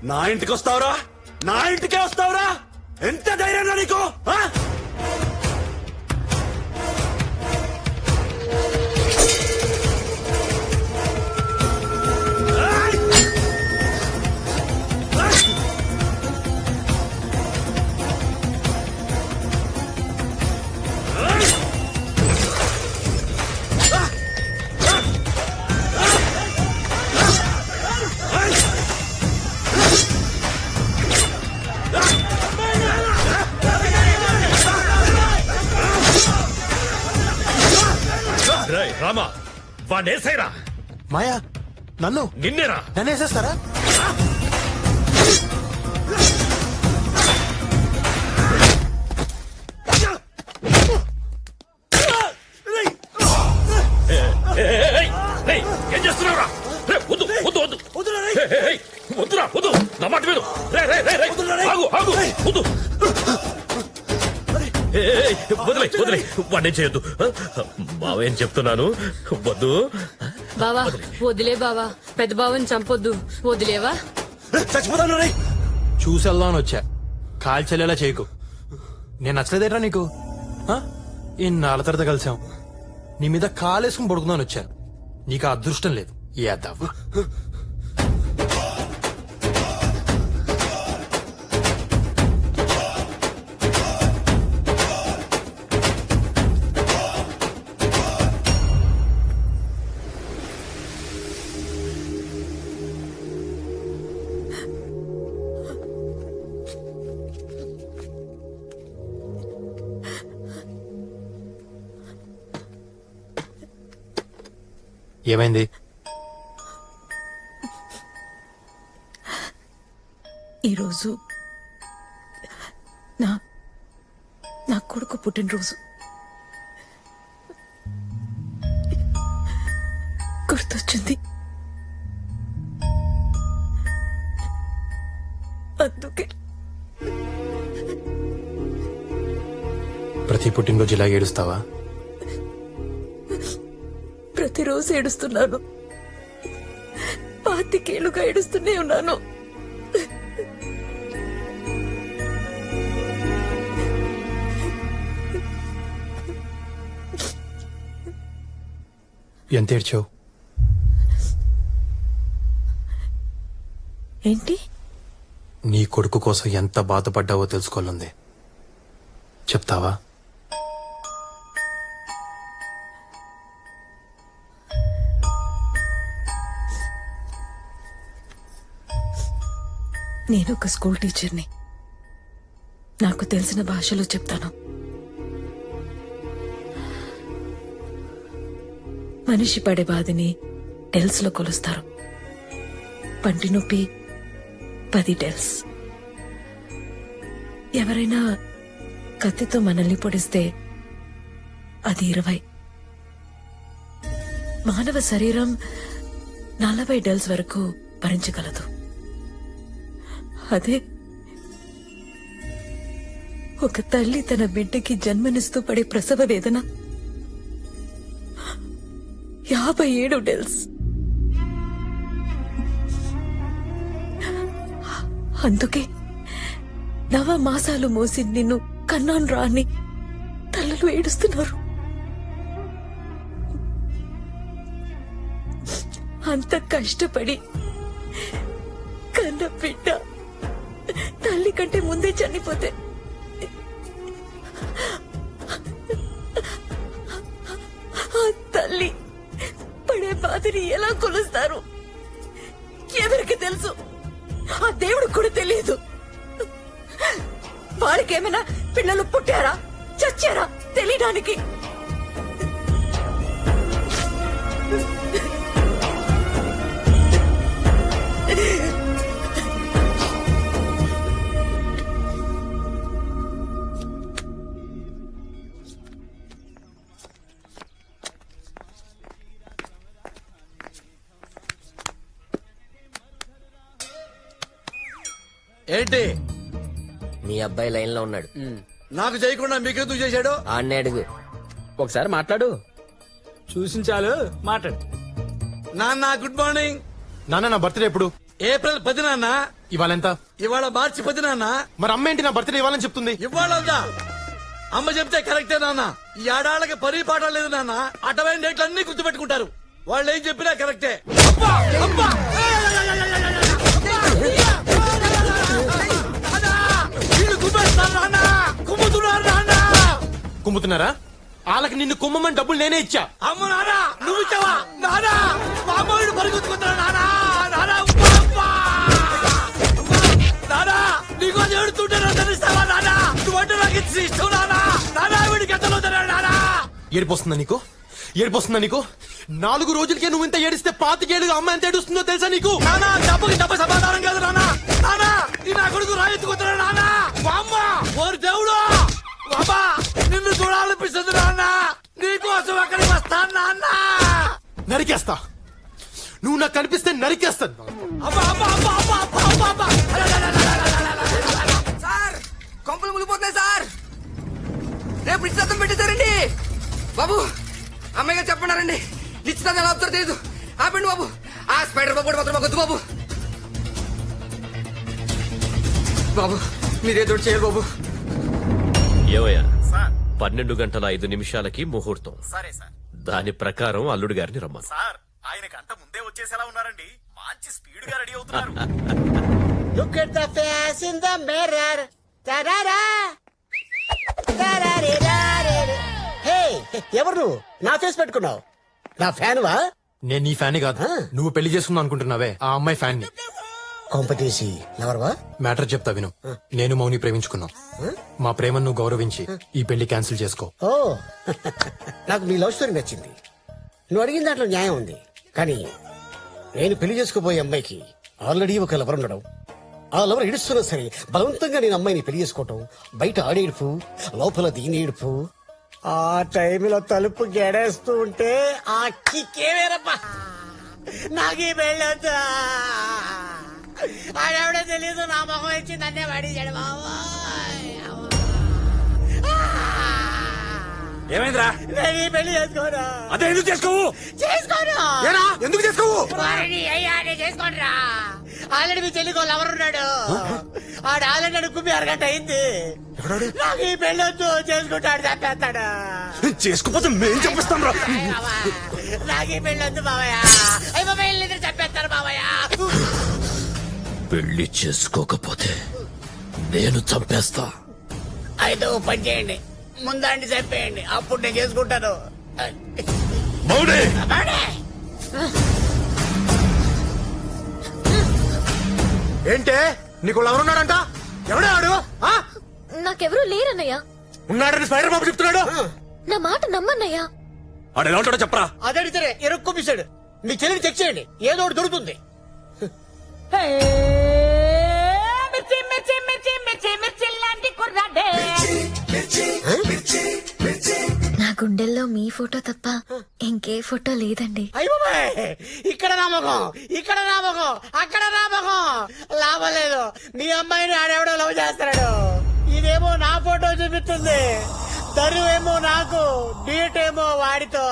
నా ఇంటికి వస్తావురా? నా ఇంటికే వస్తావురా? ఎంత ధైర్యం నీకు? రామా వాడేసాయిరా. మాయా నన్ను నిన్నేరా. నన్ను వేసేస్తారా? ఏం చేస్తున్నావురా? వద్దు వద్దు వద్దు వద్దురా వద్దు. నా మాట విను. ఆగు ఆగు వద్దు. వదిలే వదిలే వాడిని చేయొద్దు. బావేం చెప్తున్నాను వద్దు. బావా వదిలే బావా, పెద్ద బావని చంపొద్దు, వదిలేవా? చచ్చిపోతాను. చూసెళ్దామని వచ్చా, కాల్చెల్లేలా చేయకు. నేను నచ్చలేదేట్రా నీకు? ఇన్నాళ్ళ తర్వాత కలిసాం, నీ మీద కాలేసుకుని పడుకుందామని వచ్చాను. నీకు ఆ అదృష్టం లేదు. ఏద్దావా? ఏమైంది? ఈరోజు నా కొడుకు పుట్టినరోజు. గుర్తొచ్చింది, అందుకే. ప్రతి పుట్టినరోజు ఇలా ఏడుస్తావా? ప్రతిరోజు ఏడుస్తున్నాను, 25 ఏళ్లుగా ఏడుస్తూనే ఉన్నాను. ఎంత ఏడ్చావు? ఏంటి? నీ కొడుకు కోసం ఎంత బాధపడ్డావో తెలుసుకోవాలంది. చెప్తావా? నేను ఒక స్కూల్ టీచర్ని, నాకు తెలిసిన భాషలో చెప్తాను. మనిషి పడే బాధని డెల్స్ లో కొలుస్తారు. పంటి నొప్పి 10 డెల్స్. ఎవరైనా కత్తితో మనల్ని పొడిస్తే అది 20. మానవ శరీరం 40 డెల్స్ వరకు భరించగలదు. అదే ఒక తల్లి తన బిడ్డకి జన్మనిస్తూ పడే ప్రసవ వేదన 57 డెల్స్. అందుకే 9 మాసాలు మోసి నిన్ను కన్నాను రాని తల్లులు ఏడుస్తున్నారు. అంత కష్టపడి కన్న బిడ్డ తల్లి కంటే ముందే చనిపోతే ఆ తల్లి పడే బాధని ఎలా కొలుస్తారు ఎవరికి తెలుసు? ఆ దేవుడు కూడా తెలియదు. వాళ్ళకేమైనా పిల్లలు పుట్టారా చచ్చారా తెలియడానికి? ఏంటి? మీ అబ్బాయి లైన్ లో ఉన్నాడు. నాకు చేయకుండా మీకెందుకు చేశాడు? ఆన్నే అడుగు. ఒకసారి మాట్లాడు. చూసించాలు మాట్లాడు. నాన్న గుడ్ మార్నింగ్. నాన్న నా బర్త్డే ఎప్పుడు? ఏప్రిల్ 10 నాన్న. ఇవాళ ఎంత? ఇవాళ మార్చి 10 నాన్న. మరి అమ్మ ఏంటి నా బర్త్డే ఇవ్వాలని చెప్తుంది? ఇవాళ అమ్మ చెప్తే కరెక్టే నాన్న. ఈ ఆడాళ్ళకి పని పాట లేదు నాన్న. అటవైన డేట్లు అన్ని గుర్తుపెట్టుకుంటారు. వాళ్ళు ఏం చెప్పినా కరెక్టే. అబ్బా! అబ్బా! వీళ్ళు కుమ్మేస్తారు నాన్న. కుమ్ముతున్నారు నాన్న. కుమ్ముతున్నారా? వాళ్ళకి నిన్ను కుమ్మమని డబ్బులు నేనే ఇచ్చా. అమ్మ నాన్న నువ్వు ఇచ్చావా? నాన్న మా అమ్మాయిని పరిగెత్తుకుంటున్నా నాన్న. నాన్న నానా నీకు ఏడుతుంటే తెలుస్తావా నాన్న? నువ్వంటే నాకు ఇష్టం నాన్న. నానా వీడికి ఎంతలో తిన్నాడు నాన్న. ఏడిపోస్తుందా నీకు? ఏడిపోతుందా నీకు? 4 రోజులకే నువ్వు ఇంత ఏడిస్తే 5 ఏళ్ళుగా అమ్మ ఎంత ఏడుస్తుందో తెలుసా నీకు? నానా డబ్బుకి డబ్బు సమాధానం కాదు నాన్న. నానా నీ నా కొడుకు రాయెత్తుకుంటున్నాడు నాన్న. మా అమ్మ ఓరి దేవుడు అమ్మా నిన్ను చూడాలనిపిస్తుంది నాన్న. నీకోసం అక్కడికి వస్తాను నాన్న. నరికేస్తా. నువ్వు నాకు కనిపిస్తే నరికేస్తాను. అబ్బా అబ్బా అబ్బా అబ్బా అబ్బా అబ్బా అబ్బా. సార్ కొంపలు మునిగిపోతున్నాయి సార్. రేపు నిశ్చితార్థం పెట్టేశారండి బాబు. అమ్మాయి గారు చెప్పన్నారండి నిశ్చితార్థం ఎలా అవుతారో తెలియదు. ఆపండి బాబు. ఆ స్పైడర్ బాబు కూడా మాత్రం మాకొద్దు బాబు. బాబు మీరేదో చేయాలి బాబు. ఏవయ్యా 12:05 ముహూర్తం. సరే సార్. దాని ప్రకారం అల్లుడు గారిని రమ్మను. సార్ ఆయన గంట ముందే వచ్చేసేలా ఉన్నారండి. మంచి స్పీడ్ గా రెడీ అవుతున్నారు. Look at the face in the mirror. Ta-da-da. Ta-da-da-da-da. Hey, ఎవరు నువ్వు? నా ఫేస్ పెట్టుకున్నావు. నా ఫ్యాన్ వా? నేను నీ ఫ్యాన్ కాదు. నువ్వు పెళ్లి చేసుకుందాం అనుకుంటున్నావే ఆ అమ్మాయి ఫ్యాన్ ని. కొంపతీసి ఎవరువా? మ్యాటర్ చెప్తా విను. నేను మౌని ప్రేమించుకున్నాం. మా ప్రేమను నువ్వు గౌరవించి ఈ పెళ్లి క్యాన్సిల్ చేసుకో. ఓ నాకు మీ లవ్ స్టోరీ నచ్చింది. నువ్వు అడిగిన దాంట్లో న్యాయం ఉంది. కానీ నేను పెళ్లి చేసుకోబోయే అమ్మాయికి ఆల్రెడీ ఒక లవర్ ఉండడం, ఆ లవర్ ఏడుస్తున్నా సరే బలవంతంగా నేను అమ్మాయిని పెళ్లి చేసుకోవటం, బయట ఆడేడుపు లోపల దీని ఏడుపు, ఆ టైంలో తలుపు గెడేస్తూ ఉంటే ఆ కిక్కే వేరబ్బా. నాకీ పెళ్ళొద్దా. ఆడెవడో తెలీదు నా మొహం ఇచ్చి నన్నే పడేసాడు బాబోయ్. ఏమైందిరా? నేను ఈ పెళ్లి చేసుకోను. అదే ఎందుకు చేసుకోవు? చేసుకోను. ఏనా ఎందుకు చేసుకోవు? వారిని అయ్యా నేను చేసుకోండిరా. ఆల్రెడీ మీ చెల్లికో లవర్ ఉన్నాడు. ఆడు ఆల్రెడీ అడుగుమి 2 గంట అయింది. నాకు ఈ పెళ్ళొద్దు. చేసుకుంటాడు చంపేస్తాడు. చేసుకోపోతే మేం చెప్పిస్తాం రా. నాకు ఈ పెళ్ళొద్దు బావయ్య. అయ్యి బాబాయ్ ఇద్దరు చంపేస్తారు బావయ్య. పెళ్లి చేసుకోకపోతే నేను చంపేస్తా. అయితే ఓ పని చేయండి, ముందండి చంపేయండి, అప్పుడు నేను చేసుకుంటాను. మౌని బాడే. ఏంటే నీకు లవర్ ఉన్నాడంట? ఎవడే ఆడు? నాకెవరూ లేరన్నయ్య. ఉన్నాడని స్పైడర్ బాబు చెప్తున్నాడు. నా మాట నమ్మన్నయ్యా. ఆడు ఎలా ఉంటాడో చెప్పరా. అదడితే ఎరుక్కొప్పిస్తాడు. మీ చెల్లిని చెక్ చేయండి, ఏదో ఒకటి దొరుకుతుంది. నా గుండెల్లో మీ ఫోటో తప్ప ఇంకే ఫోటో లేదండి. అయ్యో ఇక్కడ నామకం, ఇక్కడ నామకం, అక్కడ నామకం. లాభం లేదు. మీ అమ్మాయిని ఆడెవడో లవ్ చేస్తాడు. ఇదేమో నా ఫోటో చూపిస్తుంది. దరువేమో నాకు, డీట్ ఏమో వాడితో.